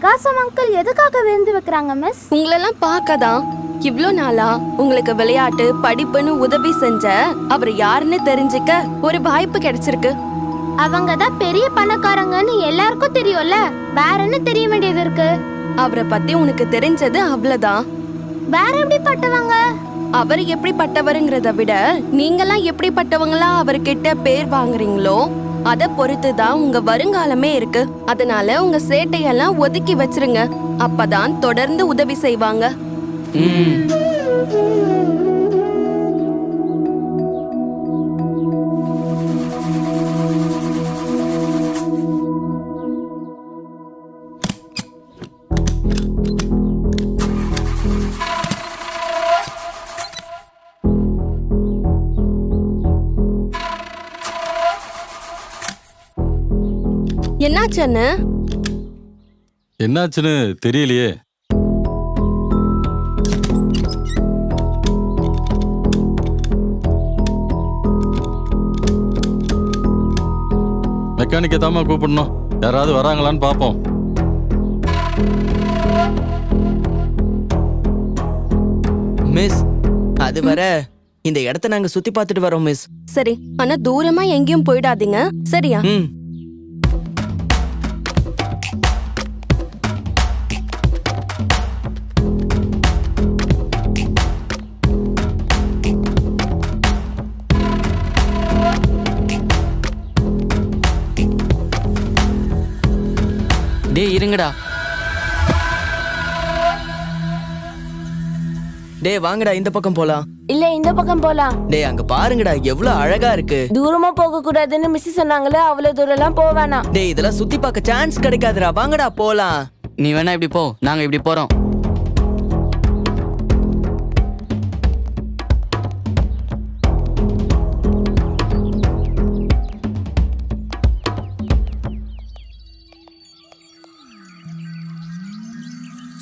பிரகாசம் அங்கிள் எதுக்காக விருந்து வைக்கிறாங்க மிஸ்? உங்களெல்லாம் பார்க்கதான் இவ்ளோ நாளா உங்களுக்கு விளையாட்டு படிப்புன்னு உதவி செஞ்ச அவர் யாருன்னு தெரிஞ்சுக்க ஒரு வாய்ப்பு கிடைச்சிருக்கு. அவங்க தான் பெரிய பணக்காரங்கன்னு எல்லாருக்கும் தெரியும்ல, வேற என்ன தெரிய வேண்டியது இருக்கு? அவரை பத்தி உனக்கு தெரிஞ்சது அவ்வளவுதான். வேற எப்படி பட்டவங்க? அவர் எப்படிப்பட்டவருங்கிறத விட நீங்கெல்லாம் எப்படிப்பட்டவங்களா அவர்கிட்ட பேர் வாங்குறீங்களோ அத பொறுத்துதான் உங்க வருங்காலமே இருக்கு. அதனால உங்க சேட்டையெல்லாம் ஒதுக்கி வச்சிருங்க, அப்பதான் தொடர்ந்து உதவி செய்வாங்க. என்னாச்சுன்னு என்னாச்சுன்னு தெரியலையே. மெக்கானிக்கை தாமா கூப்பிடணும், யாராவது வராங்களான்னு பாப்போம். மிஸ், அது வர இந்த இடத்தை நாங்க சுத்தி பார்த்துட்டு வரோம் மிஸ். சரி, ஆனா தூரமா எங்கேயும் போயிடாதீங்க, சரியா? டேய் இருங்கடா. டேய் வாங்கடா, இந்த பக்கம் போலாம். இல்ல இந்த பக்கம் போலாம். டேய் அங்க பாருங்கடா, எவ்வளவு அழகா இருக்கு. தூரமா போக கூடாதுன்னு மிஸ் சொன்னாங்களே, அவ்வளவு தூரம் எல்லாம் போவானா. டேய் இதெல்லாம் சுத்தி பார்க்க சான்ஸ் கிடைக்காதுடா, வாங்கடா போலாம். நீ வேணா இப்படி போ, நாங்க இப்படி போறோம்.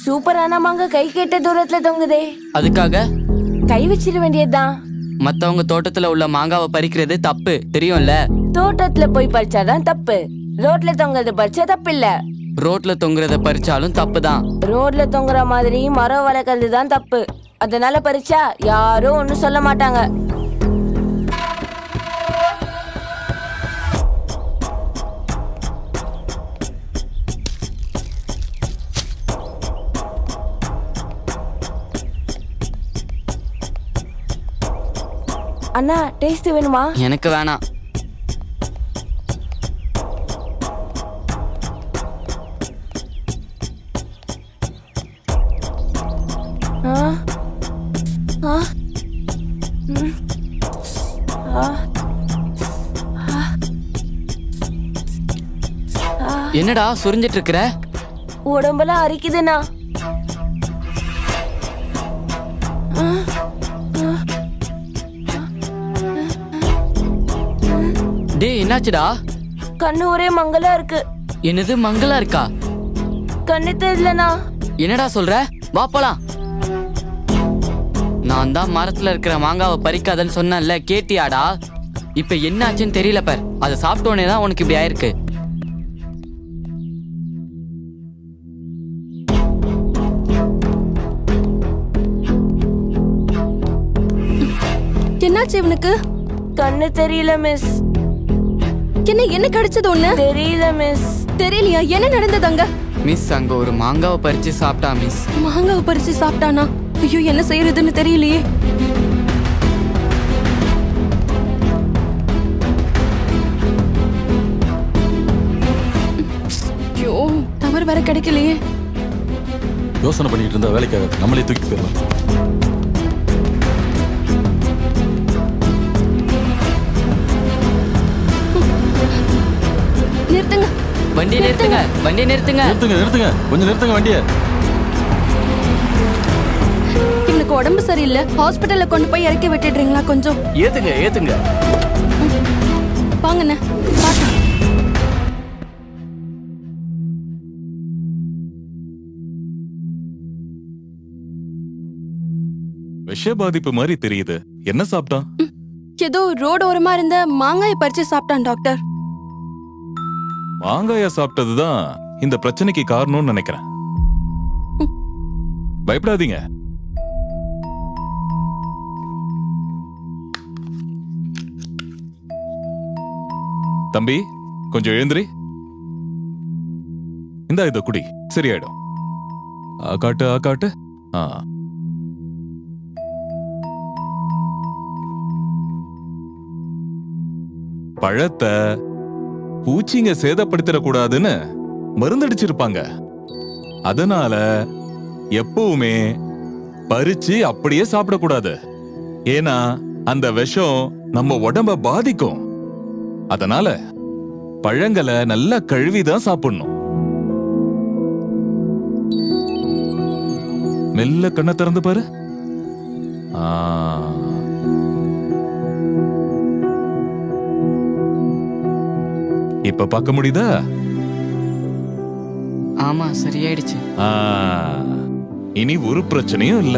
சூப்பரான மாங்க கை கேட்ட தூரத்துல தொங்குதே. அதுக்காக கை வச்சிட வேண்டியதுதான். மத்தவங்க தோட்டத்துல உள்ள மாங்காவை பறிக்கிறது தப்பு, தெரியும்ல? தோட்டத்துல போய் பறிச்சாதான் தப்பு, ரோட்ல தொங்குறது பறிச்சா தப்பு இல்ல. ரோட்ல தொங்குறத பறிச்சாலும் தப்பு தான். ரோட்ல தொங்குற மாதிரி மரம் வளர்க்கறது தான் தப்பு. அதனால பறிச்சா யாரும் ஒண்ணும் சொல்ல மாட்டாங்க. அண்ணா டேஸ்ட் வேணுமா? எனக்கு வேணாம். என்னடா சுரிஞ்சிட்டு இருக்கிற? உடம்பெல்லாம் அரிக்குதுண்ணா. டேய் என்னாச்சுடா? கண்ணு ஒரே மங்கலா இருக்கு. என்னது மங்களா இருக்கா? கண்ணு தெரியலண்ணா. என்னடா சொல்ற? வா போலாம். நான் தான் மரத்துல இருக்கிற மாங்காவை பறிக்காதன்னு சொன்னேன்ல, கேட்டியாடா? இப்ப என்ன ஆச்சுன்னு தெரியல பார். அதை சாப்பிட்டோன்னே தான் உனக்கு இப்படி ஆயிருக்கு. என்னாச்சு இவனுக்கு? கண்ணு தெரியல மிஸ். என்ன கிடைச்சது? ஒண்ணு தெரியல மிஸ். தெரியலையா? என்ன நடந்தது அங்க? மிஸ் அங்க ஒரு மாங்காவை பறிச்சு சாப்பிட்டா மிஸ். மாங்காவை பறிச்சு சாப்பிட்டானா? ஐயோ, என்ன செய்யறதுன்னு தெரியலையே. ஐயோ, டவர் வேற கிடைக்கலையே. யோசனை பண்ணிட்டு இருந்தா வேலைக்காக, நம்மளே தூக்கி போயிடலாம். நிறுத்துங்க, வண்டி நிறுத்துங்க, வண்டி நிறுத்துங்க. நிறுத்துங்க நிறுத்துங்க, கொஞ்சம் நிறுத்துங்க வண்டியை. இவனுக்கு உடம்பு சரியில்லை, ஹாஸ்பிட்டல்ல கொண்டு போய் இறக்கி விட்டுடுறீங்களா? கொஞ்சம் ஏத்துங்க ஏத்துங்க. வாங்கண்ணே. விஷ பாதிப்பு மாதிரி தெரியுது. என்ன சாப்பிட்டான்? ஏதோ ரோடு ஓரமா இருந்த மாங்காயை பறிச்சு சாப்பிட்டான் டாக்டர். மாங்காய சாப்பிட்டதுதான் இந்த பிரச்சனைக்கு காரணம்னு நினைக்கிறேன். பயப்படாதீங்க. தம்பி கொஞ்சம் எழுந்திரி. இந்த இத குடி, சரியாயிடும். காட்டு காட்டு. பழத்தை பூச்சிங்க சேதப்படுத்திடக்கூடாதுன்னு மருந்தடிச்சிருப்பாங்க. அதனால எப்பவுமே பறிச்சு அப்படியே சாப்பிடக்கூடாது. ஏன்னா அந்த விஷம் நம்ம உடம்ப பாதிக்கும். அதனால பழங்களை நல்லா கழுவிதான் சாப்பிடணும். மெல்ல கண்ணை திறந்து பாரு. இப்ப பார்க்க முடியுதா? ஆமா, சரியாயிடுச்சு. இனி ஒரு பிரச்சனையும் இல்ல.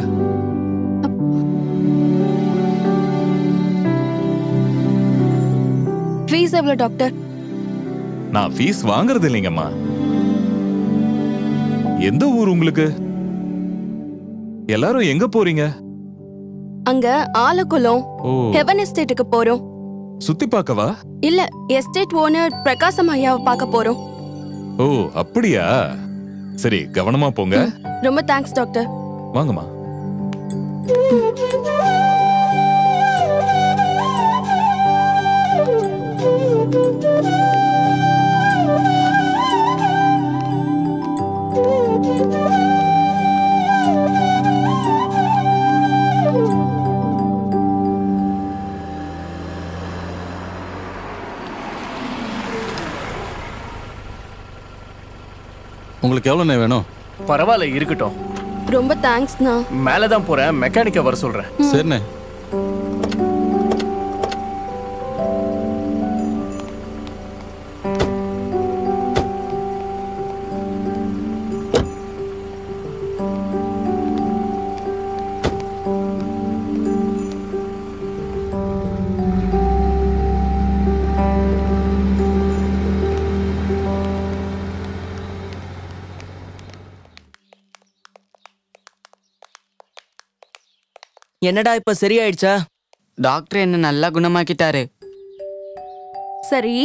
ஃபீஸ் எவ்வளவு டாக்டர்? நான் ஃபீஸ் வாங்குறது இல்லைங்கம்மா. எந்த ஊர் உங்களுக்கு? எல்லாரும் எங்க போறீங்க? அங்க ஆலக்குளம் ஹெவன் எஸ்டேட்டுக்கு போறோம். சுத்தி பார்க்கவா? இல்ல, எஸ்டேட் ஓனர் பிரகாசம் ஐயாவை பார்க்க போறோம். ஓ அப்படியா? சரி, கவனமா போங்க. ரொம்ப தேங்க்ஸ் டாக்டர். வாங்கம்மா. உங்களுக்கு எவ்வளவு வேணும்? பரவாயில்ல, இருக்கட்டும். ரொம்ப தேங்க்ஸ்ண்ணா. மேலதான் போறேன், மெக்கானிக்க வர சொல்றேன். சரிண்ணே. என்னடா இப்ப சரியாயிடுச்சா? டாக்டர் என்ன நல்லா குணமாக்கிட்டாரு. சரி,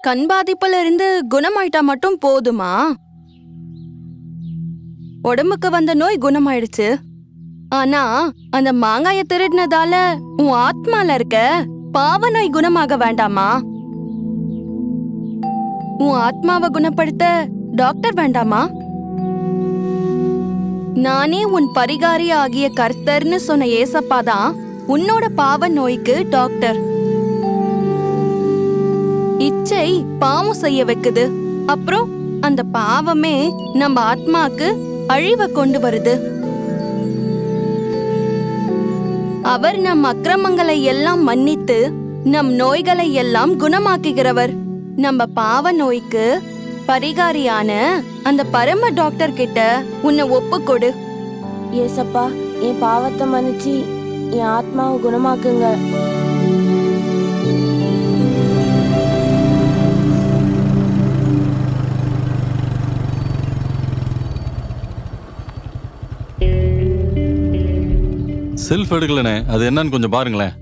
கண் பாதிப்புல இருந்து குணமாயிட்டா மட்டும் போதுமா? உடம்புக்கு வந்த நோய் குணமாயிடுச்சு. ஆனா அந்த மாங்காய திருடினதால உன் ஆத்மால இருக்க பாவ நோய் குணமாக வேண்டாமா? உன் ஆத்மாவை குணப்படுத்த டாக்டர் வேண்டாமா? நானே உன் பரிகாரி ஆகிய கர்த்தர்னு சொன்ன ஏசப்பாதான் உன்னோட பாவ நோய்க்கு டாக்டர். இச்சை பாவம் செய்ய வைக்குது. அப்புறம் அந்த பாவமே நம்ம ஆத்மாக்கு அழிவை கொண்டு வருது. அவர் நம் அக்கிரமங்களை எல்லாம் மன்னித்து நம் நோய்களை எல்லாம் குணமாக்குகிறவர். நம்ம பாவ நோய்க்கு பரிகாரியான அந்த பரம டாக்டர் கிட்ட உன்னை ஒப்புக்கொடு. ஏசப்பா, என் பாவத்தை மன்னிச்சு என் ஆத்மாவை குணமாக்குங்க. செல்ஃப் எடுக்கலனே, அது என்னன்னு கொஞ்சம் பாருங்களேன்.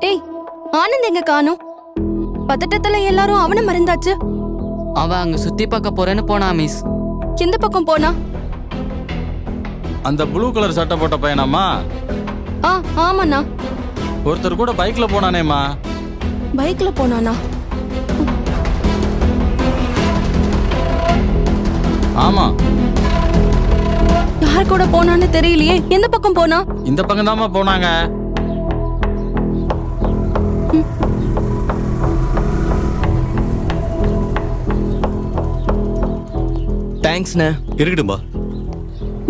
ஏய், ஆனந்த் எங்க காணோம்? பதட்டத்துல எல்லாரும் அவனை மறந்தாச்சு. அவன் அங்க சுத்தி பார்க்க போறேன்னு போனா மிஸ். எந்த பக்கம் போனா? அந்த ப்ளூ கலர் சட்டை போட்ட பையனாமா? ஆமாண்ணா. ஒருத்தர் கூட பைக்ல போனானேம்மா. பைக்ல போனானா? ஆமா. யார் கூட போனான்னு தெரியலையே. எந்த பக்கம் போனா? இந்த பக்கம் தாமா போனாங்க. தேங்க்ஸ்ண்ணே. இருக்கட்டும்பா.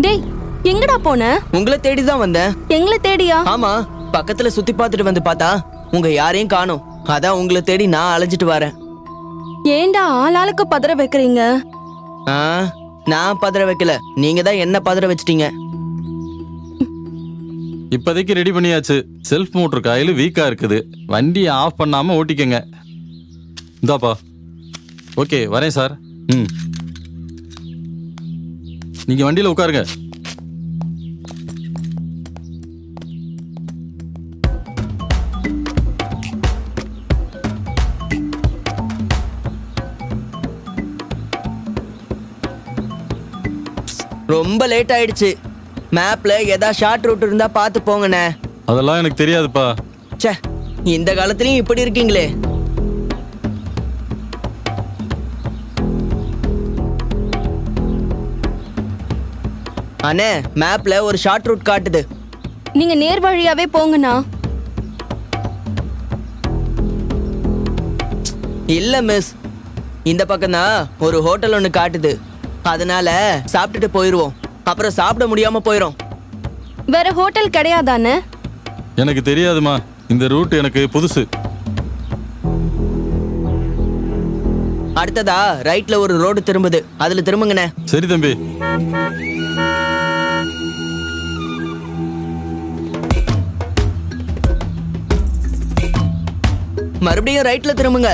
டேய், எங்கடா போன? உங்களை தேடிதான் வந்தேன். எங்களை தேடியா? ஆமா, பக்கத்துல சுத்தி பார்த்துட்டு வந்து பார்த்தா உங்க யாரையும் காணோம். அதான் உங்களை தேடி நான் அலைஞ்சிட்டு வரேன். ஏண்டா ஆளாளுக்கு பதற வைக்கிறீங்க? நான் பதற வைக்கல, நீங்க தான் என்ன பதற வச்சிட்டீங்க. இப்போதைக்கு ரெடி பண்ணியாச்சு. செல்ஃப் மோட்டர் காயில் வீக்கா இருக்குது. வண்டியை ஆஃப் பண்ணாம ஓட்டிக்கங்க. இந்தாப்பா. ஓகே, வரேன் சார். நீங்க வண்டியில உட்காருங்க. ரொம்ப லேட் ஆயிடுச்சு. மேப்ல ஏதா ஷார்ட் ரூட் இருந்தா பார்த்து போங்கண்ணே. அதெல்லாம் எனக்கு தெரியாதுப்பா. ச்சே, இந்த காலத்துலயும் இப்படி இருக்கீங்களே. அண்ணே, மேப்ல ஒரு ஷார்ட் ரூட் காட்டுது. நீங்க நேர் வழியாவே போங்கண்ணா. இல்ல மிஸ், இந்த பக்கம் தான் ஒரு ஹோட்டல் ஒன்று காட்டுது. அதனால சாப்பிட்டுட்டு போயிருவோம். அப்புறம் சாப்பிட முடியாம போயிரும். வேற ஹோட்டல் கிடையாதானே? எனக்கு தெரியாதுமா, இந்த ரூட் எனக்கு புதுசு. அடுத்ததா ரைட்ல ஒரு ரோடு திரும்புது, அதுல திரும்புங்கண்ணே. சரி தம்பி. மறுபடியும் ரைட்ல திரும்புங்க.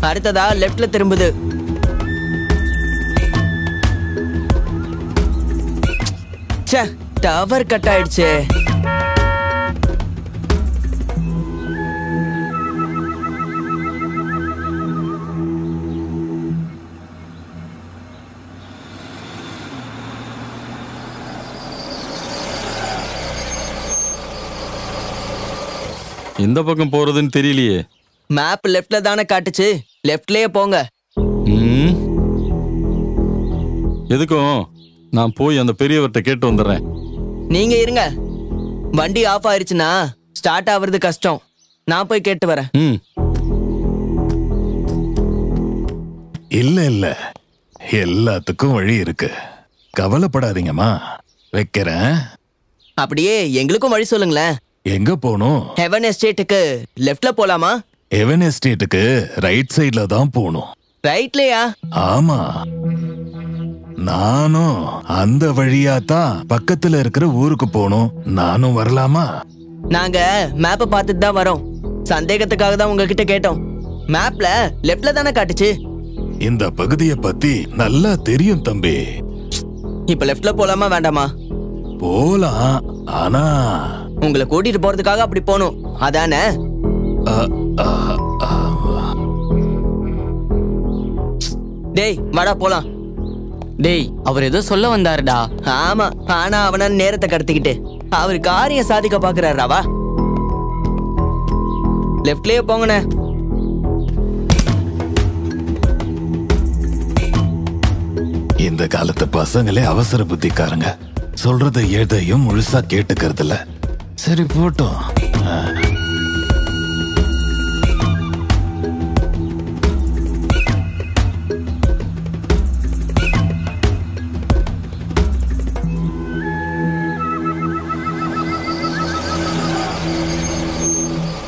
அடுத்ததா லெஃப்ட்ல திரும்புது. ச்சே, டவர் கட் ஆயிடுச்சு. எந்த பக்கம் போறதுன்னு தெரியலையே. மேப் லெஃப்ட்ல தானே காட்டுச்சு, லெஃப்ட்லயே போங்க. எதுக்கும் நான் போய் அந்த பெரியவர்கிட்ட கேட்டு வந்துடுறேன். நீங்க இருங்க. வண்டி ஆஃப் ஆயிருச்சுன்னா ஸ்டார்ட் ஆவறது கஷ்டம். நான் போய் கேட்டு வரேன். இல்ல இல்ல, எல்லாத்துக்கும் வழி இருக்கு. கவலைப்படாதீங்கம்மா, வைக்கிறேன். அப்படியே எங்களுக்கும் வழி சொல்லுங்களேன். எங்க போகணும்? ஹெவன் எஸ்டேட்டுக்கு லெஃப்ட்ல போலாமா? ஹெவன் எஸ்டேட்டுக்கு ரைட் சைட்ல தான் போகணும். ரைட்லயா? ஆமா, நானும் அந்த வழியா தான் பக்கத்துல இருக்கிற ஊருக்கு போகணும். நானும் வரலாமா? நாங்க மேப்பை பார்த்துட்டு தான் வரோம். சந்தேகத்துக்காக தான் உங்ககிட்ட கேட்டோம். மேப்ல லெஃப்ட்ல தானே காட்டுச்சு. இந்த பகுதியை பத்தி நல்லா தெரியும் தம்பி. இப்ப லெஃப்ட்ல போலாமா வேண்டாமா? போலாம், ஆனா உங்களை கூட்டிட்டு போறதுக்காக அப்படி போகணும், அதானே? டேய் வாடா போலாம். டேய், அவர் ஏதோ சொல்ல வந்தாருடா. ஆமா, ஆனா அவன நேரத்தை கடத்திக்கிட்டு அவர் காரியம் சாதிக்க பாக்குறாருவா. லெஃப்ட்லயே போங்கண்ணே. இந்த காலத்து பசங்களே அவசர புத்திக்காரங்க. சொல்றத எதையும் முழுசா கேட்டுக்கிறது இல்ல. சரி போட்டோம்.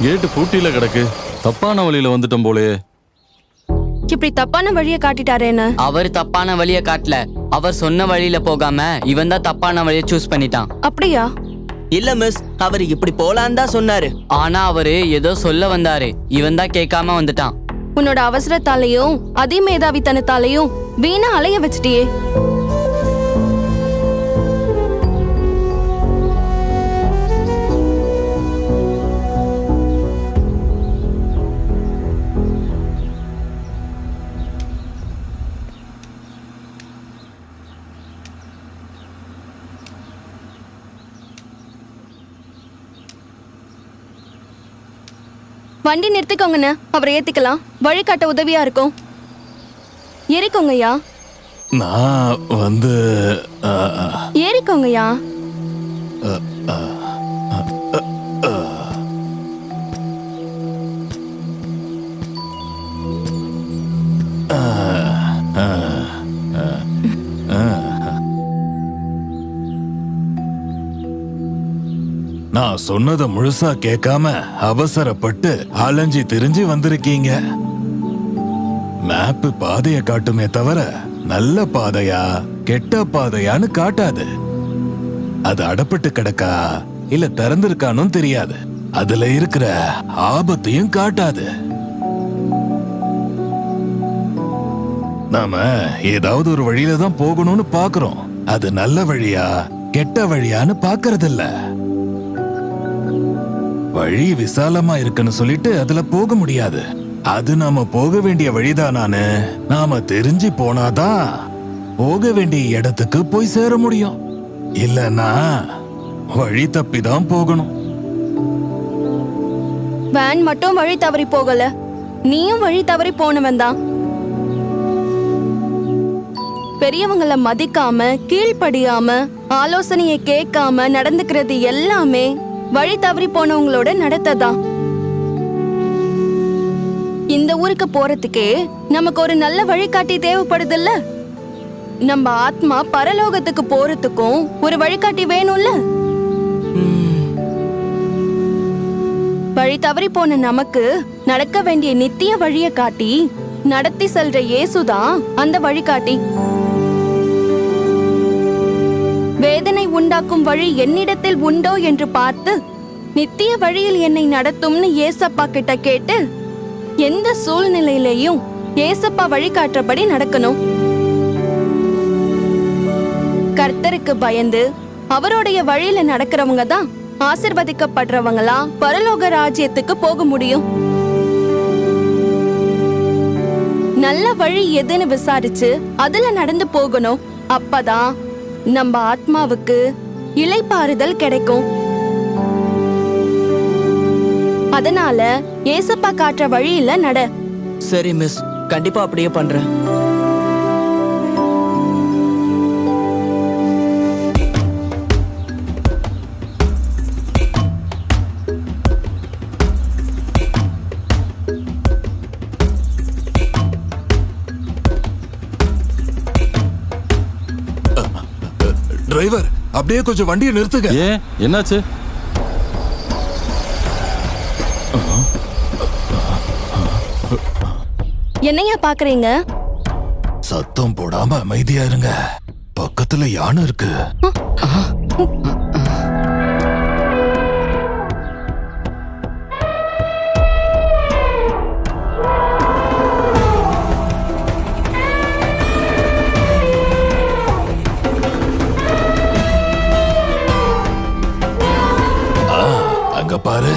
கேட்டு பூட்டியில கிடக்கு. தப்பான வழியில வந்துட்டோம் போலே. இப்படி தப்பான வழியை காட்டிட்டாரேன்னு. அவர் தப்பான வழியை காட்டல. அவர் சொன்ன வழியில போகாம இவன் தான் தப்பான வழியை சூஸ் பண்ணிட்டான். அப்படியா? இல்ல மிஸ், அவர் இப்படி போலான்னு தான் சொன்னாரு. ஆனா அவரு ஏதோ சொல்ல வந்தாரு, இவன் தான் கேட்காம வந்துட்டான். உன்னோட அவசரத்தாலையும் அதிமேதாவித்தனத்தாலையும் வீணா அலைய வச்சிட்டியே. வண்டி நிறுத்திக்கோங்கண்ணே, அவரை ஏத்திக்கலாம். வழிகாட்ட உதவியா இருக்கும். ஏறிக்கோங்கய்யா. நான் வந்து ஏறிக்கோங்கய்யா. நான் சொன்னதை முழுசா கேட்காம அவசரப்பட்டு அலைஞ்சி திரிஞ்சு வந்திருக்கீங்க. மேப் பாதைய காட்டுமே தவிர நல்ல பாதையா கெட்ட பாதையான்னு காட்டாது. அது அடப்பட்டு கிடக்கா இல்ல திறந்திருக்கானும் தெரியாது. அதுல இருக்கிற ஆபத்தையும் காட்டாது. நாம ஏதாவது ஒரு வழியில தான் போகணும்னு பாக்குறோம். அது நல்ல வழியா கெட்ட வழியான்னு பாக்குறதில்ல. வழி விசாலமா இருக்குன்னு சொல்லிட்டு அதுல போக முடியாது. அது நாம போக வேண்டிய வழிதானான்னு நாம தெரிஞ்சு போனாதான் போக வேண்டிய இடத்துக்கு போய் சேர முடியும். இல்லன்னா வழி தப்பிதான் போகணும். வேன் மட்டும் வழி தவறி போகல, நீயும் வழி தவறி போனவன் தான். பெரியவங்கள மதிக்காம கீழ்ப்படியாம ஆலோசனையை கேட்காம நடந்துக்கிறது எல்லாமே வழி தவறி போனவங்களோட நடத்ததான். இந்த ஊருக்கு போறதுக்கே நமக்கு ஒரு நல்ல வழிகாட்டி தேவைப்படுதுல்ல. நம்ம ஆத்மா பரலோகத்துக்கு போறதுக்கும் ஒரு வழிகாட்டி வேணும்ல. வழி தவறி போன நமக்கு நடக்க வேண்டிய நித்திய வழிய காட்டி நடத்தி செல்ற இயேசுதான் அந்த வழிகாட்டி. வேதனை உண்டாக்கும் வழி என்னிடத்தில் உண்டோ என்று பார்த்து நித்திய வழியில் என்னை நடத்தும்னு ஏசப்பா கிட்ட கேட்டு எந்த சூழ்நிலையிலையும் ஏசப்பா வழிகாட்டுறபடி நடக்கணும். கர்த்தருக்கு பயந்து அவருடைய வழியில நடக்கிறவங்க தான் ஆசிர்வதிக்கப்படுறவங்களா பரலோக ராஜ்யத்துக்கு போக முடியும். நல்ல வழி எதுன்னு விசாரிச்சு அதுல நடந்து போகணும். அப்பதான் நம்ம ஆத்மாவுக்கு இளைப்பாறுதல் கிடைக்கும். அதனால ஏசப்பா காட்டுற வழியில நட. சரி மிஸ், கண்டிப்பா அப்படியே பண்றேன். டிரைவர், அப்படியே கொஞ்சம் வண்டியை நிறுத்துங்க. ஏன், என்னாச்சு? என்னையா பாக்குறீங்க? சத்தம் போடாம அமைதியா இருங்க. பக்கத்துல யானை இருக்கு. அங்க பாரு.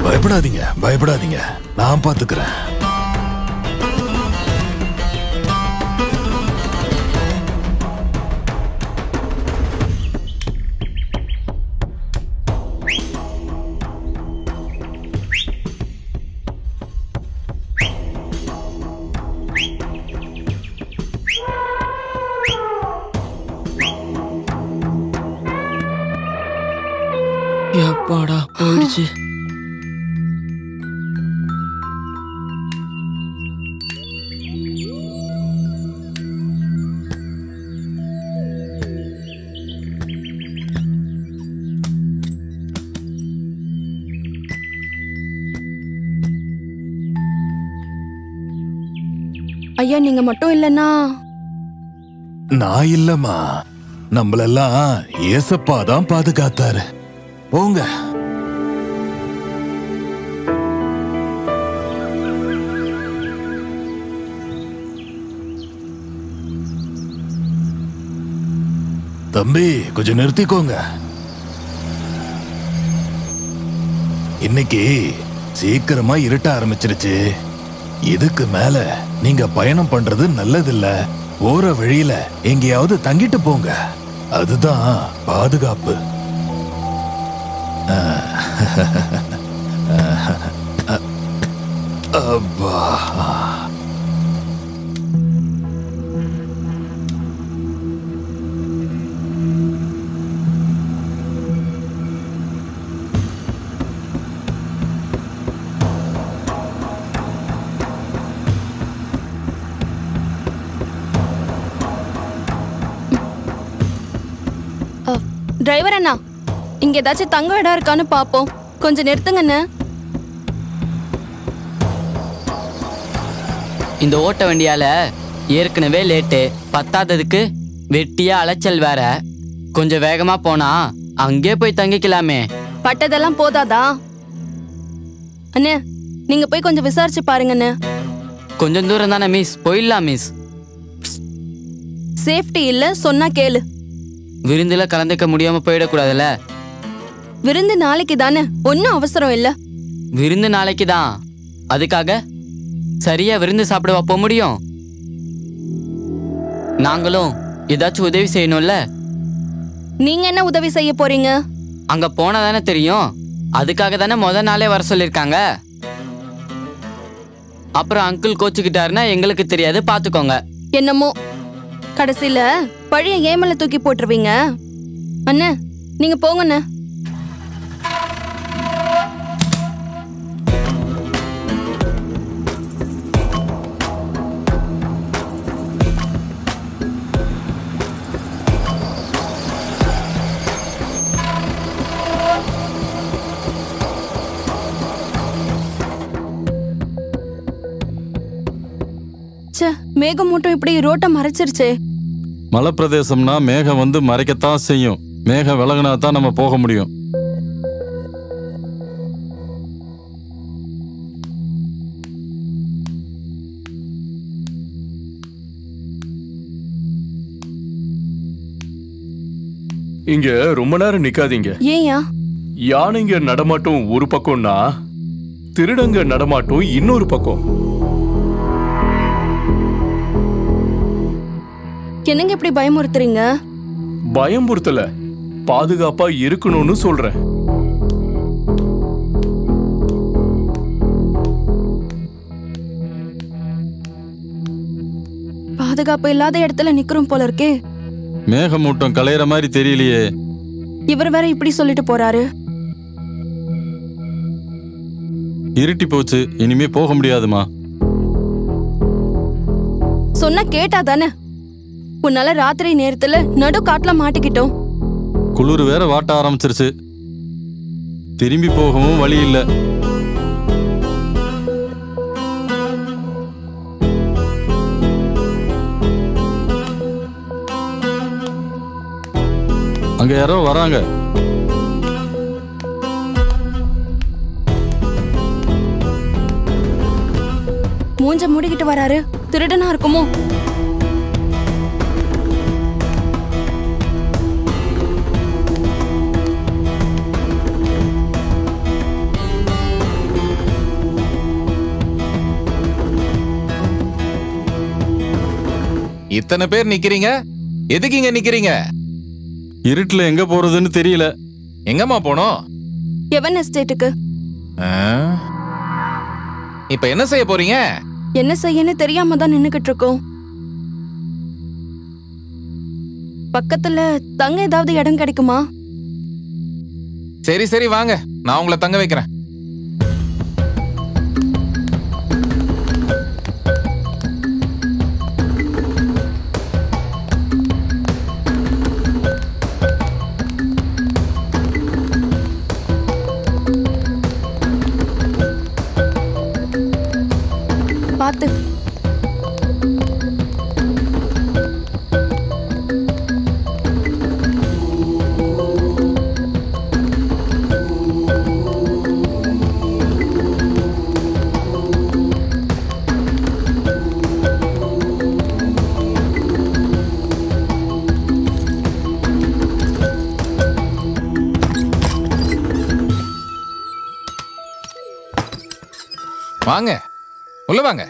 பயப்படாதீங்க, பயப்படாதீங்க, நான் பாத்துக்கிறேன். எப்பாடா போயிடுச்சு. ஐயா, நீங்க மட்டும் இல்லன்னா? நான் இல்லம்மா, நம்மளெல்லாம் ஏசப்பா தான் பாதுகாத்தாரு. போங்க. தம்பி, கொஞ்சம் நிறுத்திக்கோங்க. இன்னைக்கு சீக்கிரமா இருட்ட ஆரம்பிச்சிருச்சு. இதுக்கு மேல நீங்க பயணம் பண்றது நல்லதில்ல. போற வழியில எங்கேயாவது தங்கிட்டு போங்க, அதுதான் பாதுகாப்பு. அப்பா, டிரைவர் அண்ணா, இங்க ஏதாச்சும் தங்க இடம் இருக்கான்னு பாப்போம். கொஞ்சம் நிறுத்துங்கண்ணே. இந்த ஓட்ட வண்டியால ஏற்கனவே லேட்டு, பத்தாததுக்கு வெட்டியா அலைச்சல் வேற. கொஞ்சம் வேகமா போனா அங்கே போய் தங்கிக்கலாமே. பட்டதெல்லாம் போதாதா அண்ணே? நீங்க போய் கொஞ்சம் விசாரிச்சு பாருங்கண்ணே. கொஞ்சம் தூரம் தானே மிஸ், போயிடலாம் மிஸ். சேஃப்டி இல்ல சொன்னா கேளு. விருந்துல கலந்துக்க முடியாம போயிடக்கூடாதுல்ல. விருந்து நாளைக்கு தானே, ஒன்னும் அவசரம் இல்ல. விருந்து நாளைக்கு தான், அதுக்காக சரியா விருந்து சாப்பிடவா போக முடியும்? நாங்களும் ஏதாச்சும் உதவி செய்யணும்ல. நீங்க என்ன உதவி செய்ய போறீங்க? அங்க போனா தானே தெரியும். அதுக்காக தானே முத நாளே வர சொல்லிருக்காங்க. அப்புறம் அங்கிள் கோச்சுக்கிட்டாருன்னா எங்களுக்கு தெரியாது, பாத்துக்கோங்க. என்னமோ கடைசியில பழைய ஏமல தூக்கி போட்டுருவீங்க. அண்ணே நீங்க போங்கண்ணே. மேகமூட்டம் இப்படி ரோட்டை மறைச்சிருச்சே. மலைப்பிரதேசம்னா மேகம் வந்து மறைக்கத்தான் செய்யும். மேகம் விலகினா தான் நம்ம போக முடியும். இங்க ரொம்ப நேரம் நிக்காதீங்க. ஏயா? யானைங்க நடமாட்டம் ஒரு பக்கம்னா திருடங்க நடமாட்டம் இன்னொரு பக்கம். என்னங்க இப்படி பயமுறுத்துறீங்க? பயமுறுத்தல, பாதுகாப்பா இருக்கணும்னு சொல்றேன். பாதுகாப்பு இல்லாத இடத்துல நிக்கிறோம் போல இருக்கே. மேகமூட்டம் கலையிற மாதிரி தெரியலையே. இவர் வேற இப்படி சொல்லிட்டு போறாரு. இருட்டி போச்சு, இனிமே போக முடியாதுமா. சொன்னா கேட்டா தானே. உன்னால ராத்திரி நேரத்துல நடு காட்டுல மாட்டிக்கிட்டோம். குளிர் வேற வாட்ட ஆரம்பிச்சிருச்சு. திரும்பி போகவும் வழி இல்ல. அங்க யாரோ வராங்க. மூஞ்ச மூடிக்கிட்டு வராரு. திருடனா இருக்குமோ? இத்தனை பேர் நிக்கிறீங்க, எதுக்கு இங்க நிக்கிறீங்க? இருட்டுல எங்க போறதுன்னு தெரியல. எங்கம்மா போனோம்? எவன் எஸ்டேட்டுக்கு. இப்ப என்ன செய்ய போறீங்க? என்ன செய்யன்னு தெரியாம தான் நின்னுகிட்டு இருக்கோம். பக்கத்துல தங்க ஏதாவது இடம் கிடைக்குமா? சரி சரி வாங்க, நான் உங்களை தங்க வைக்கிறேன். பாத்து. வாங்க, உள்ள வாங்க.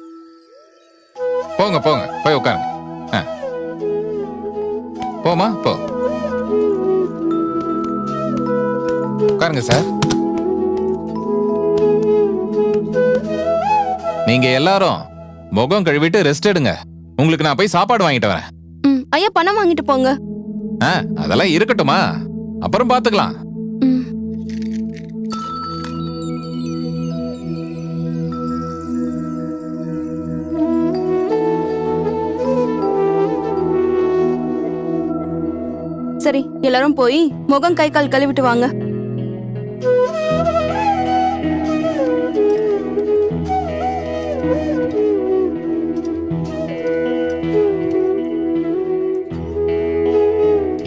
போங்க போங்க, போய் உட்காருங்க. போமா போ, உட்காருங்க சார். நீங்க எல்லாரும் முகம் கழுவிட்டு ரெஸ்ட் எடுங்க. உங்களுக்கு நான் போய் சாப்பாடு வாங்கிட்டு வரேன். ஐயா பணம் வாங்கிட்டு போங்க. அதெல்லாம் இருக்கட்டுமா, அப்புறம் பாத்துக்கலாம். சரி, எல்லாரும் போய் முகம் கை கால் கழுவிட்டு வாங்க.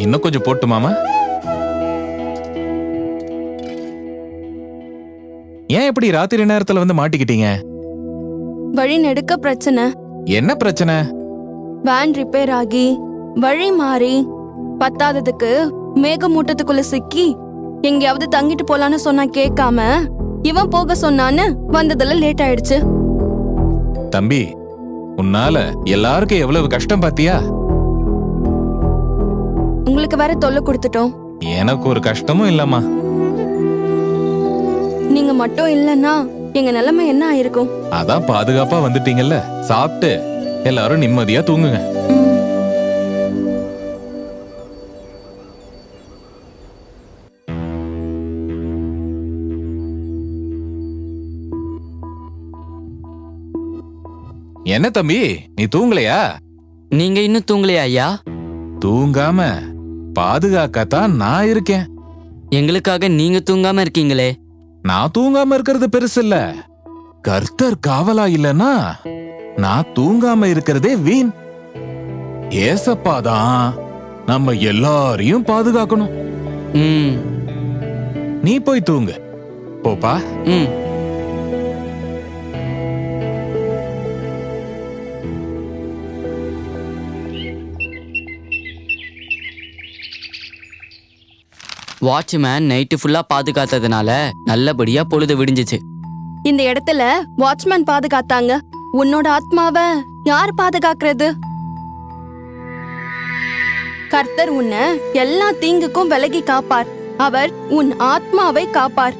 இன்னும் கொஞ்சம் போட்டு மாமா. ஏன் இப்படி ராத்திரி நேரத்துல வந்து மாட்டிக்கிட்டீங்க? வழி நெடுக்க பிரச்சனை. என்ன பிரச்சனை? வேன் ரிப்பேர் ஆகி வழி மாறி பத்தாததுக்கு மேகமூட்டத்துக்குள்ள சிக்கி எங்கேயாவது தங்கிட்டு போலான்னு சொன்னா கேட்காம இவன் போக சொன்னான்னு வந்ததுல லேட் ஆயிடுச்சு. தம்பி, உன்னால எல்லாருக்கும் எவ்வளவு கஷ்டம் பாத்தியா? உங்களுக்கு வேற தொல்லை கொடுத்துட்டோம். எனக்கு ஒரு கஷ்டமும் இல்லம்மா. நீங்க மட்டும் இல்லன்னா எங்க நிலைமை என்ன ஆயிருக்கும்? அதான் பாதுகாப்பா வந்துட்டீங்கல்ல, சாப்பிட்டு எல்லாரும் நிம்மதியா தூங்குங்க. என்ன தம்பி, நீ தூங்கலையா? நீங்க இன்னும் தூங்கலையா ஐயா? தூங்காம பாதுகாக்கத்தான் நான் இருக்கேன். எங்களுக்காக நீங்க தூங்காம இருக்கீங்களே. நான் தூங்காம இருக்கிறது பெருசு இல்ல. கர்த்தர் காவலா இல்லனா நான் தூங்காம இருக்கிறதே வீண். ஏசப்பாதான் நம்ம எல்லாரையும் பாதுகாக்கணும். நீ போய் தூங்கு போப்பா. வாட்ச்மேன் நைட்டு ஃபுல்லா பாதுகாத்ததுனால நல்லபடியா பொழுது விடிஞ்சிச்சு. இந்த இடத்துல வாட்ச்மேன் பாதுகாத்தாங்க. உன்னோட ஆத்மாவை யார் பாதுகாக்கிறது? கர்த்தர் உன்னை எல்லா தீங்குக்கும் விலகி காப்பார். அவர் உன் ஆத்மாவை காப்பார்.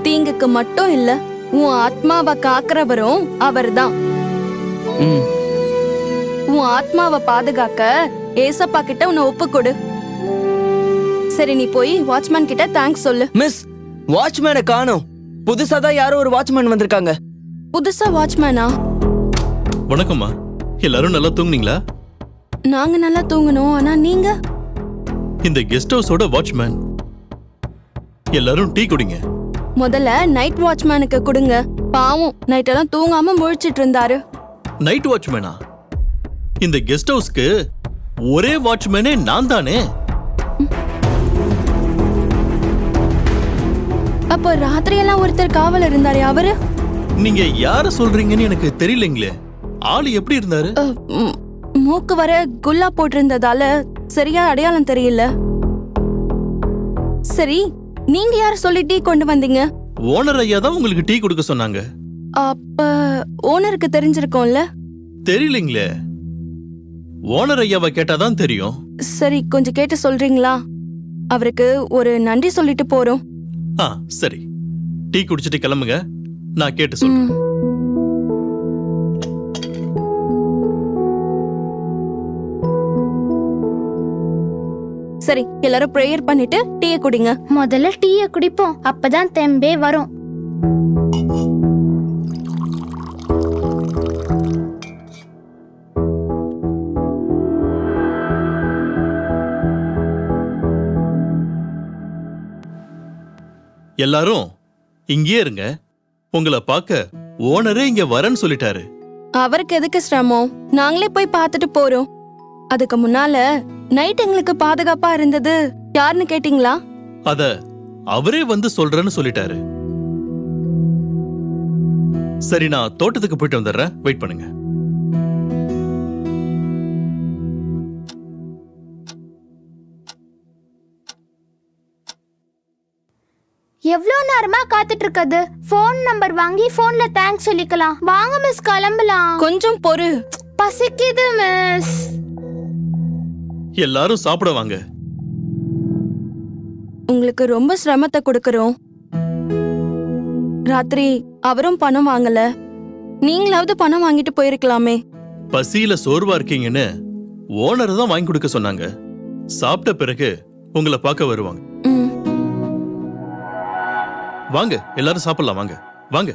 தீங்குக்கு மட்டும் இல்ல, உன் ஆத்மாவை காக்கிறவரும் அவர்தான். உன் ஆத்மாவை பாதுகாக்க ஏசப்பா கிட்ட உன்னை ஒப்புக்கொடு. சரி, நீ போய் வாட்ச்மேன் கிட்ட தேங்க்ஸ் சொல்லு. மிஸ், வாட்ச்மேனை காணோம். புதுசா தான் யாரோ ஒரு வாட்ச்மேன் வந்திருக்காங்க. புதுசா வாட்ச்மேனா? வணக்கம்மா. எல்லாரும் நல்லா தூங்குனீங்களா? நாங்க நல்லா தூங்கணும். ஆனா நீங்க? இந்த கெஸ்ட் ஹவுஸோட வாட்ச்மேன். எல்லாரும் டீ குடிங்க. முதல்ல நைட் வாட்ச்மேனுக்கு கொடுங்க. பாவம், நைட் எல்லாம் தூங்காம முழிச்சிட்டு இருந்தாரு. நைட் வாட்ச்மேனா? இந்த கெஸ்ட் ஹவுஸ்க்கு ஒரே வாட்ச்மேனே நான் தானே. அப்போ ராத்திரி எல்லாம் ஒருத்தர் காவல் இருந்தாரு, அவரு? நீங்க யார சொல்றீங்கன்னு எனக்கு தெரியலங்களே. ஆளு எப்படி இருந்தாரு? மூக்கு வர குல்லா போட்டிருந்ததால சரியா அடையாளம் தெரியல. சரி, நீங்க யார சொல்லி டீ கொண்டு வந்தீங்க? ஓனர் ஐயா தான் உங்களுக்கு டீ கொடுக்க சொன்னாங்க. அப்ப ஓனருக்கு தெரிஞ்சிருக்கும்ல? தெரியலங்களே. ஓனர் ஐயாவை கேட்டாதான் தெரியும். சரி, கொஞ்சம் கேட்டு சொல்றீங்களா? அவருக்கு ஒரு நன்றி சொல்லிட்டு போறோம். சரி, டீ குடிச்சிட்டு கிளம்புங்க. நான் கேட்டு சொல்றேன். சரி, எல்லாரும் பிரேயர் பண்ணிட்டு டீயை குடிங்க. முதல்ல டீயை குடிப்போம், அப்பதான் தெம்பே வரும். எல்லாரும் இங்கே இருங்க. உங்களை பார்க்க ஓனரே இங்க வரேன்னு சொல்லிட்டாரு. அவருக்கு எதுக்கு சிரமம்? நாங்களே போய் பார்த்துட்டு போறோம். அதுக்கு முன்னால நைட் எங்களுக்கு பாதுகாப்பா இருந்தது யாருன்னு கேட்டீங்களா? அத அவரே வந்து சொல்றேன்னு சொல்லிட்டாரு. சரி, நான் தோட்டத்துக்கு போயிட்டு வந்துடுறேன். வெயிட் பண்ணுங்க. எவ்வளவு நேரமா காத்துட்டு இருக்குது? போன் நம்பர் வாங்கி போன்ல தேங்க்ஸ் சொல்லிக்கலாம். வாங்க மிஸ், கிளம்பலாம். கொஞ்சம் பொறு. பசிக்குது மிஸ். எல்லாரும் சாப்பிட வாங்க. உங்களுக்கு ரொம்ப சிரமத்தை கொடுக்கறோம். ராத்திரி அவரும் பணம் வாங்கல. நீங்களாவது பணம் வாங்கிட்டு போயிருக்கலாமே. பசியில சோர்வா இருக்கீங்கன்னு ஓனர் தான் வாங்கி கொடுக்க சொன்னாங்க. சாப்பிட்ட பிறகு உங்களை பார்க்க வருவாங்க. வாங்க, எல்லாரும் சாப்பிடலாம். வாங்க வாங்க.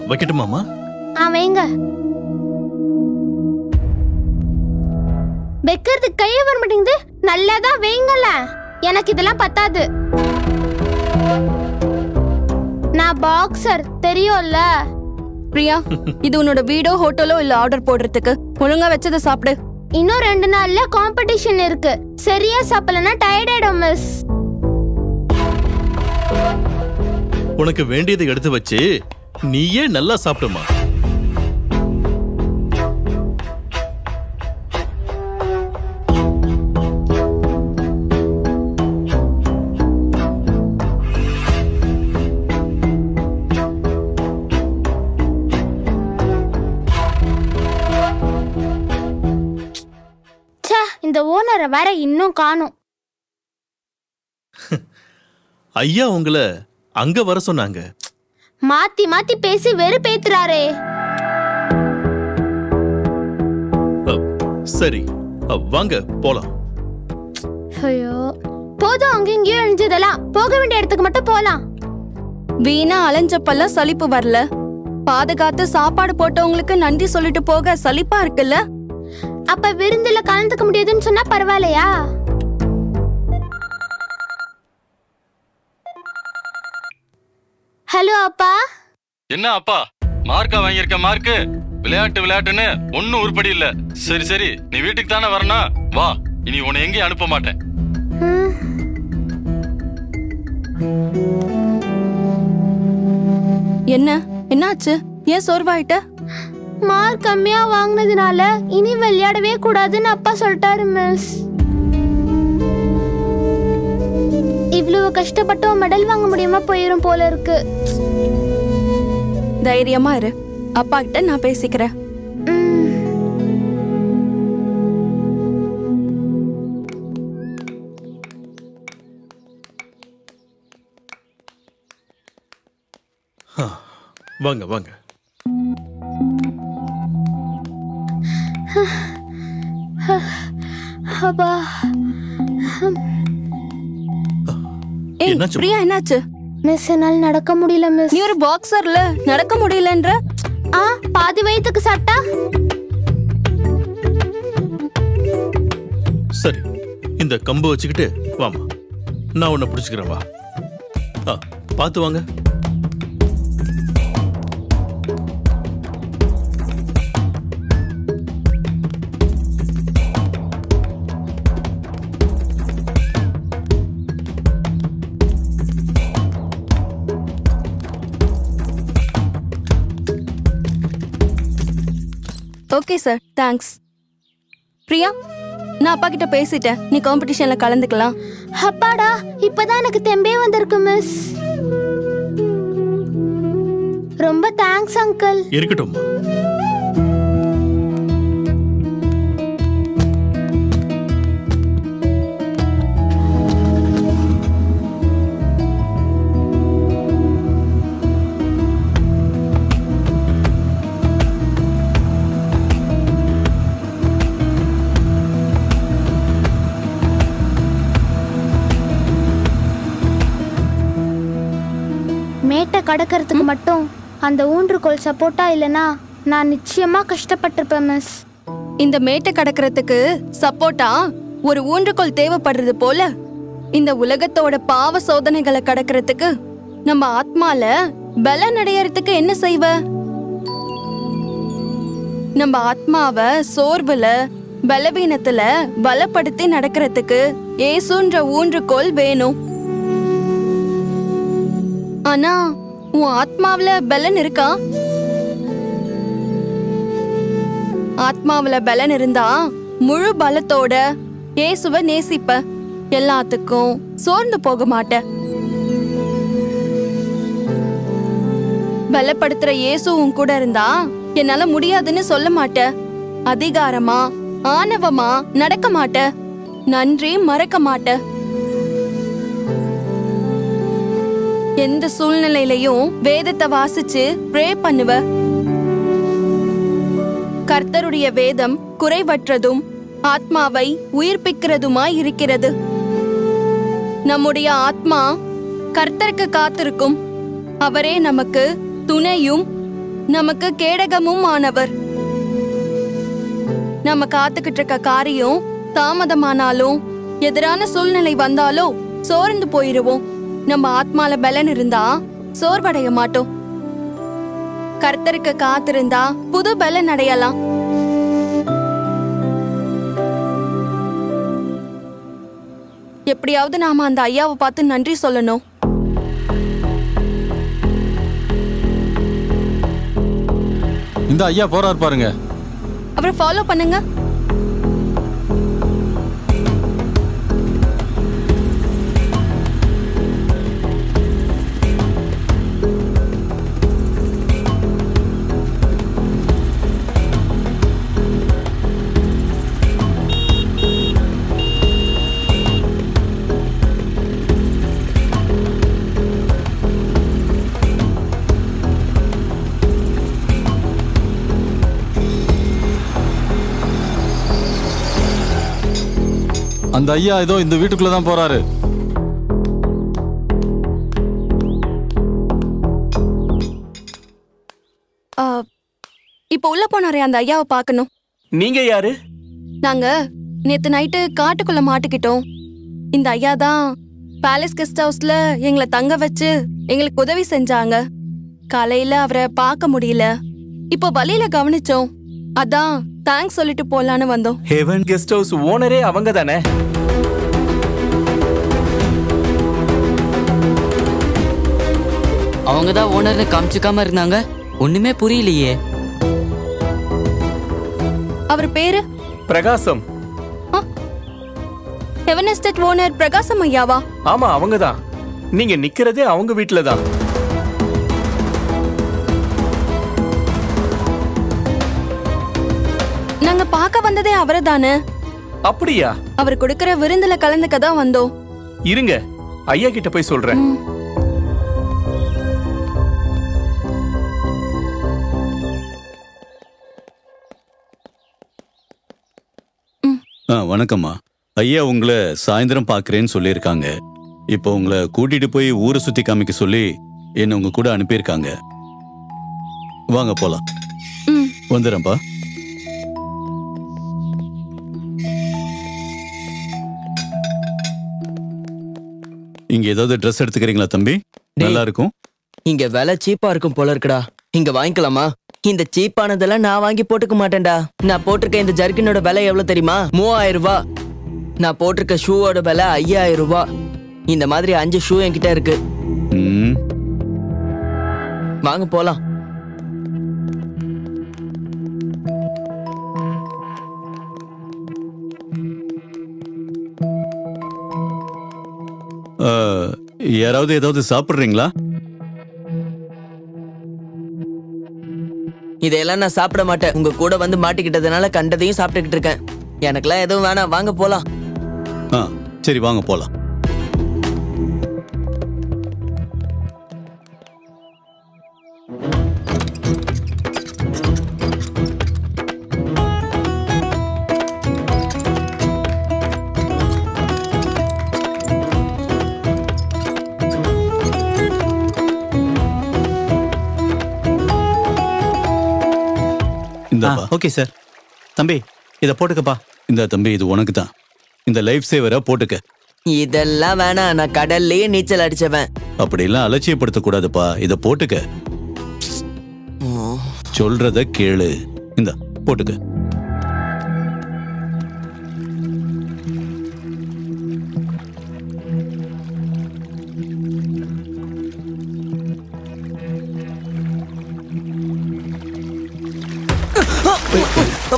வைக்கட்டுமாமா? வைங்க. வைக்கிறதுக்கு கையே வர மாட்டேங்குது. நல்லாதான் வைங்கல. எனக்கு இதெல்லாம் பத்தாது. நான் பாக்ஸர் தெரியும்ல. பிரியா, இது உன்னோட வீடோ ஹோட்டலோ இல்ல ஆர்டர் போடுறதுக்கு. ஒழுங்கா வச்சதை சாப்பிடு. இன்னும் 2 நாள்ல காம்படிஷன் இருக்கு. சரியா சாப்பிடலன்னா டயர்ட் ஆயிடும் மிஸ். உனக்கு வேண்டியதை எடுத்து வச்சு நீயே நல்லா சாப்பிடுமா. இந்த ஓனரை வேற இன்னும் காணும். ஐயா உங்களை அங்க வர சொன்னாங்க. மாத்தி மாத்தி பேசி வெறுப்பேத்துறாரே. சரி வாங்க போலாம். ஐயோ போதும், அங்க இங்கேயும் எழுஞ்சதெல்லாம். போக வேண்டிய இடத்துக்கு மட்டும் போலாம். வீணா அலைஞ்சப்பெல்லாம் சலிப்பு வரல. பாதுகாத்து சாப்பாடு போட்டவங்களுக்கு நன்றி சொல்லிட்டு போக சலிப்பா இருக்குல்ல. அப்ப விருந்துல கலந்துக்க முடியாதுன்னு சொன்னா பரவாயில்லையா? ஹலோ அப்பா. என்ன அப்பா, மார்க்கா வாங்கியிருக்க? மார்க்கு விளையாட்டுன்னு ஒன்னும் உருப்படி இல்ல. சரி சரி, நீ வீட்டுக்கு தானே வரணும். வா, இனி உன்னை எங்கேயும் அனுப்ப மாட்டேன். என்னாச்சு? ஏன் சோர்வாயிட்ட? மார்க் கம்மியா வாங்கினதுனால இனி விளையாடவே கூடாதுன்னு அப்பா சொல்லிட்டாரு மிஸ். இவ்வளவு கஷ்டப்பட்டும் மெடல் வாங்க முடியாம போயிரும் போல இருக்கு. தைரியமா இரு, அப்பா கிட்ட நான் பேசிக்கிறேன். வாங்க வாங்க. அப்பா. பிரியா, என்னாச்சு? மிஸ், என்னால நடக்க முடியல மிஸ். நீ ஒரு பாக்ஸர்ல நடக்க முடியலன்ற? பாதி வயித்துக்கு சாப்பிட்டா. சரி, இந்த கம்பு வச்சுக்கிட்டு வாமா, நான் உன்னை பிடிச்சுக்கிறேன். வா, பார்த்து வாங்க. Okay sir, thanks. பிரியா, நான் அப்பா கிட்ட பேசிட்டேன். நீ காம்படிஷன்ல கலந்துக்கலாம். அப்பாடா, இப்பதான் எனக்கு தெம்பே வந்திருக்கு மிஸ். ரொம்ப தேங்க்ஸ் அங்கிள். இருக்கட்டும். மேட்டை கடக்கிறதுக்கு மட்டும் அந்த ஊன்றுகோல் சப்போர்ட்டா இல்லனா நான் நிச்சயமா கஷ்டப்பட்டிருப்பேன் மிஸ். இந்த மேட்டை கடக்கிறதுக்கு சப்போர்ட்டா ஒரு ஊன்றுகோல் தேவைப்படுறது போல இந்த உலகத்தோட பாவ சோதனைகளை கடக்கிறதுக்கு நம்ம ஆத்மால பலம் அடையறதுக்கு என்ன செய்வ? நம்ம ஆத்மாவை சோர்வுல பலவீனத்துல பலப்படுத்தி நடக்கிறதுக்கு ஏசுன்ற ஊன்றுகோல் வேணும். ஆனா உன் ஆத்மாவில பலன் இருக்கா? ஆத்மாவில பலன் இருந்தா முழு பலத்தோட இயேசுவை நேசிப்ப. எல்லாத்துக்கும் சோர்ந்து போக மாட்ட. பலப்படுத்துற இயேசு உன் கூட இருந்தா என்னால முடியாதுன்னு சொல்ல மாட்ட. அதிகாரமா ஆணவமா நடக்க மாட்ட. நன்றி மறக்க மாட்ட. எந்த சூழ்நிலையிலையும் வேதத்தை வாசிச்சு ப்ரே பண்ணுவ. கர்த்தருடைய வேதம் குறைவற்றதும் ஆத்மாவை உயிர்ப்பிக்கிறதுமாய் இருக்கிறது. நம்முடைய ஆத்மா கர்த்தருக்கு காத்திருக்கும். அவரே நமக்கு துணையும் நமக்கு கேடகமும் ஆனவர். நம்ம காத்துக்கிட்டு இருக்க காரியம் தாமதமானாலும் எதிரான சூழ்நிலை வந்தாலும் சோர்ந்து போயிருவோம். நம்ம ஆத்மால பலன் இருந்தா சோர்வடைய மாட்டோம். கர்த்தருக்கு காத்திருந்தா புது பலன் அடையலாம். எப்படியாவது நாம அந்த ஐயாவை பார்த்து நன்றி சொல்லணும். இந்த ஐயா போறாரு பாருங்க. அவரை ஃபாலோ பண்ணுங்க. அந்த ஐயா ஏதோ இந்த வீட்டுக்குள்ள தான் போறாரு. இப்ப உள்ள போனாரே அந்த ஐயாவை பார்க்கணும். நீங்க யாரு? நாங்க நேத்து நைட்டு காட்டுக்குள்ள மாட்டிக்கிட்டோம். இந்த ஐயா தான் பேலஸ் கெஸ்ட் ஹவுஸ்ல எங்களை தங்க வச்சு எங்களுக்கு உதவி செஞ்சாங்க. காலையில அவரை பார்க்க முடியல. இப்போ வழியில கவனிச்சோம். அதான் தேங்க்ஸ் சொல்லிட்டு போலான்னு வந்தோம். ஹெவன் கெஸ்ட் ஹவுஸ் ஓனரே அவங்க தானே? அவங்க தான் ஓனர்னு காமிச்சுக்காம இருந்தாங்க. ஒண்ணுமே புரியலையே. அவர் பேரு பிரகாசம். ஹெவன் எஸ்டேட் ஓனர் பிரகாசம் ஐயாவா? ஆமா, அவங்க தான். நீங்க நிக்கிறதே அவங்க வீட்டுல தான். நாங்க பார்க்க வந்ததே அவரை தானே. அப்படியா? அவர் கொடுக்கிற விருந்துல கலந்துக்க தான் வந்தோம். இருங்க, ஐயா கிட்ட போய் சொல்றேன். வணக்கம்மா. ஐயா உங்களை சாயந்தரம் பாக்குறேன்னு சொல்லியிருக்காங்க. இப்போ உங்களை கூட்டிட்டு போய் ஊரை சுத்தி காமிக்க சொல்லி என்ன உங்க கூட அனுப்பியிருக்காங்க. வாங்க போலாம். வந்துடுறேன்ப்பா. இங்க ஏதாவது ட்ரெஸ் எடுத்துக்கிறீங்களா தம்பி? நல்லா இருக்கும். இங்க விலை சீப்பா இருக்கும் போல இருக்குடா. இங்க வாங்கிக்கலாமா? இந்த சீப்பானதெல்லாம் நான் வாங்கி போட்டுக்க மாட்டேன்டா. நான் போட்டிருக்க இந்த ஜர்க்கினோட விலை எவ்வளவு தெரியுமா? 3000 ரூபாய். நான் போட்டிருக்க ஷூவோட விலை 5000 ரூபாய். இந்த மாதிரி 5 ஷூ என்கிட்ட இருக்கு. வாங்க போலாம். யாராவது ஏதாவது சாப்பிடுறீங்களா? இதையெல்லாம் நான் சாப்பிட மாட்டேன். உங்க கூட வந்து மாட்டிக்கிட்டதுனால கண்டதையும் சாப்பிட்டுக்கிட்டு இருக்கேன். எனக்குலாம் எதுவும் வேணாம். வாங்க போலாம். சரி வாங்க போலாம். Okay sir. தம்பி இத போட்டுக்கப்பா. இந்த தம்பி இது உனக்கு தான். இந்த லைஃப் சேவரை போட்டுக்க. இதெல்லாம் வேணாம். நான் கடல்லையே நீச்சல் அடிச்சவன். அப்படிலாம் அலட்சியப்படுத்த கூடாதுப்பா. இத போட்டுக்க. சொல்றத கேளு. இந்த போட்டுக்க.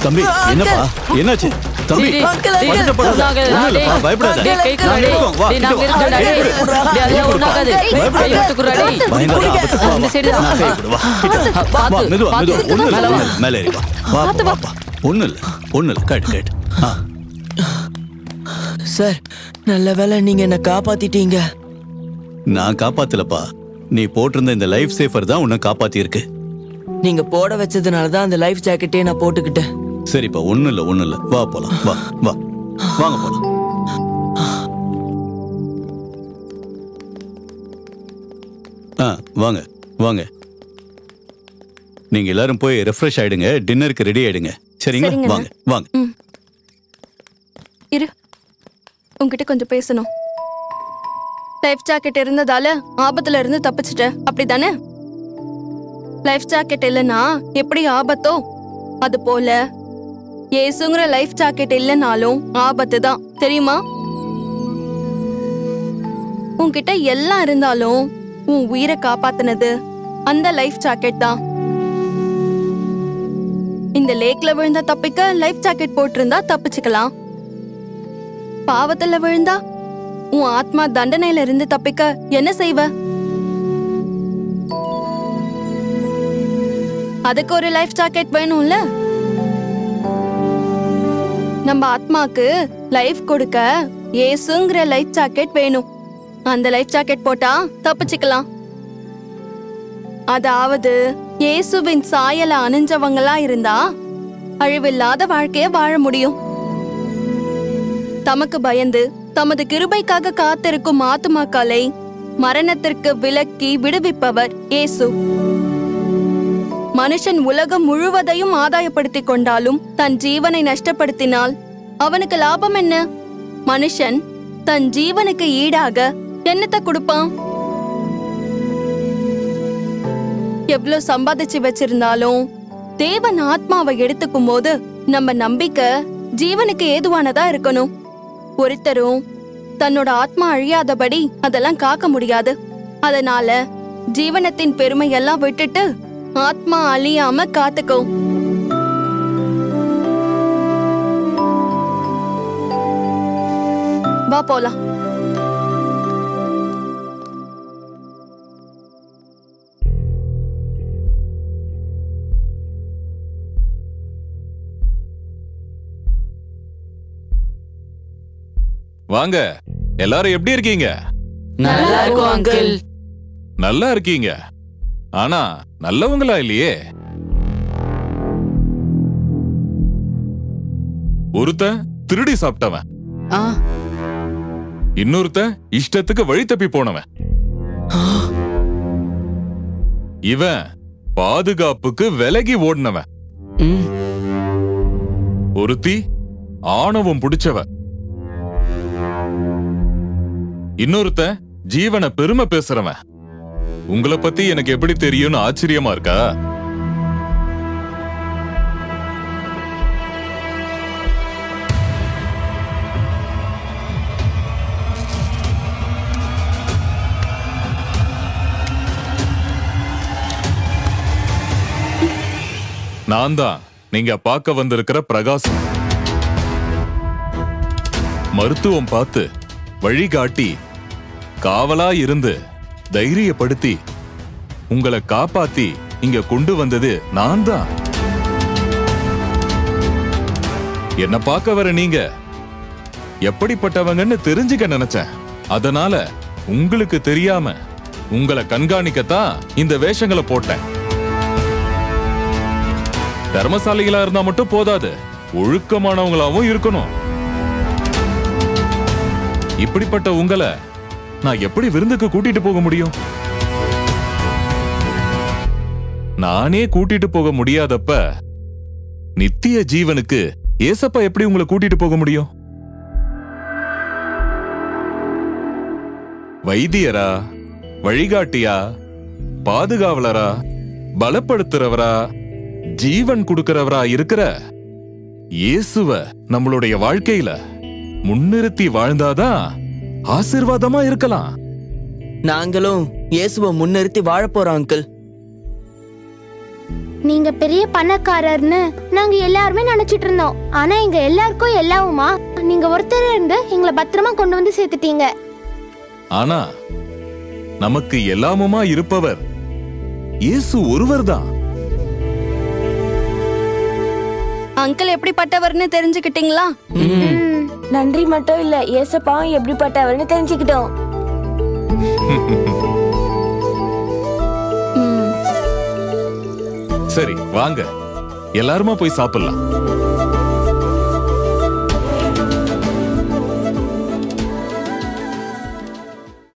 தம்பி என்னப்பா என்னாச்சு? தம்பி பயப்படாத. சார் நல்ல வேளை நீங்க என்ன காப்பாத்திட்டீங்க. நான் காப்பாத்தலப்பா. நீ போட்டிருந்த இந்த லைஃப் சேஃபர் தான் உன்னை காப்பாத்தி இருக்கு. நீங்க போட வச்சதுனாலதான் அந்த லைஃப் ஜாக்கெட்டே நான் போட்டுக்கிட்டேன். சரிப்பா, ஒண்ணும் இல்ல. வா போலாம். வா வா வாங்க போலாம். வாங்க வாங்க. நீங்க எல்லாரும் போய் ரெஃப்ரெஷ் ஆயிடுங்க, டின்னருக்கு ரெடி ஆயிடுங்க. சரிங்களா? சரிங்கண்ணா. வாங்க வாங்க. இரு, உன்கிட்ட கொஞ்சம் பேசணும். லைஃப் ஜாக்கெட் இருந்ததால ஆபத்துல இருந்து தப்பிச்சிட்ட, அப்படிதானே? லைஃப் ஜாக்கெட் இல்லைன்னா எப்படி ஆபத்தோ அது போல இயேசுங்கிற லைஃப் ஜாக்கெட் இல்லைனாலும் ஆபத்து தான், தெரியுமா? உன்கிட்ட எல்லாம் இருந்தாலும் உன் உயிரை காப்பாத்தினது அந்த லைஃப் ஜாக்கெட் தான். இந்த லேக்ல விழுந்தா தப்பிக்க லைஃப் ஜாக்கெட் போட்டிருந்தா தப்பிச்சுக்கலாம். பாவத்துல விழுந்தா உன் ஆத்மா தண்டனையில இருந்து தப்பிக்க என்ன செய்வ? அதுக்கு ஒரு லைஃப் ஜாக்கெட் வேணும்ல. நம்ம ஆத்மாக்கு லைஃப் கொடுக்க இயேசுங்கிற லைஃப் ஜாக்கெட் வேணும். அந்த லைஃப் ஜாக்கெட் போட்டா தப்பிச்சுக்கலாம். அதாவது இயேசுவின் சாயல அணிஞ்சவங்களா இருந்தா அழிவில்லாத வாழ்க்கைய வாழ முடியும். தமக்கு பயந்து தமது கிருபைக்காக காத்திருக்கும் ஆத்துமாக்களை மரணத்திற்கு விலக்கி விடுவிப்பவர் இயேசு. மனுஷன் உலகம் முழுவதையும் ஆதாயப்படுத்திக் கொண்டாலும் தன் ஜீவனை நஷ்டப்படுத்தினால் அவனுக்கு லாபம் என்ன? மனுஷன் தன் ஜீவனுக்கு ஈடாக என்னத்தை கொடுப்பான்? எவ்வளவு சம்பாதிச்சு வச்சிருந்தாலும் தேவன் ஆத்மாவை எடுத்துக்கும் போது நம்ம நம்பிக்கை ஜீவனுக்கு ஏதுவானதா இருக்கணும். ஒருத்தரும் தன்னோட ஆத்மா அழியாதபடி அதெல்லாம் காக்க முடியாது. அதனால ஜீவனத்தின் பெருமையெல்லாம் விட்டுட்டு ஆத்மா அழியாம காத்துக்கோ. வா போலாம். வாங்க, எல்லாரும் எப்படி இருக்கீங்க? நல்லா இருக்கும் அங்கிள். நல்லா இருக்கீங்க. ஆனா நல்லவங்களா இல்லையே. ஒருத்தன் திருடி சாப்பிட்டவன், இன்னொருத்தன் இஷ்டத்துக்கு வழி தப்பி போனவன், இவன் பாதுகாப்புக்கு விலகி ஓடினவன், ஒருத்தி ஆணவம் பிடிச்சவன், இன்னொருத்தன் ஜீவனை பெருமை பேசுறவன். உங்களை பத்தி எனக்கு எப்படி தெரியும்னு ஆச்சரியமா இருக்கா? நான் தான் நீங்க பார்க்க வந்திருக்கிற பிரகாசம். மருத்துவம் பார்த்து வழிகாட்டி காவலா இருந்து தைரியப்படுத்தி உங்களை காப்பாத்தி இங்க கொண்டு வந்தது நான் தான். என்ன பார்க்க வர நீங்க எப்படிப்பட்டவங்கன்னு தெரிஞ்சுக்க நினைச்சேன். அதனால உங்களுக்கு தெரியாம உங்களை கண்காணிக்கத்தான் இந்த வேஷங்களை போட்டேன். தர்மசாலிகளா இருந்தா மட்டும் போதாது, ஒழுக்கமானவங்களாவும் இருக்கணும். இப்படிப்பட்ட உங்களை நான் எப்படி விருந்துக்கு கூட்டிட்டு போக முடியும்? நானே கூட்டிட்டு போக முடியாதப்ப நித்திய ஜீவனுக்கு ஏசப்பா எப்படி உங்களை கூட்டிட்டு போக முடியும்? வைத்தியரா, வழிகாட்டியா, பாதுகாவலரா, பலப்படுத்துறவரா, ஜீவன் கொடுக்கிறவரா இருக்கிற இயேசுவ நம்மளுடைய வாழ்க்கையில முன்னிறுத்தி வாழ்ந்தாதான் ஆசீர்வாதமா இருக்கலாம். நாங்களும் இயேசுவை முன்னிறுத்தி வாழ போறோம் அங்கிள். நீங்க பெரிய பணக்காரர்னு நாங்க எல்லாருமே நினைச்சிட்டு இருந்தோம். ஆனா எங்க எல்லாருக்கும் எல்லாவுமா நீங்க ஒருத்தர் இருந்து எங்களை பத்திரமா கொண்டு வந்து சேர்த்துட்டீங்க. ஆனா நமக்கு எல்லாமுமா இருப்பவர் இயேசு ஒருவர் தான். அங்கிள் எப்படிப்பட்டவர்னு தெரிஞ்சுக்கிட்டீங்களா? நன்றி மட்டும் இல்ல, ஏசப்பாவும் எப்படிப்பட்டவர்னு தெரிஞ்சுக்கிட்டோம். சரி வாங்க, எல்லாருமா போய் சாப்பிடலாம்.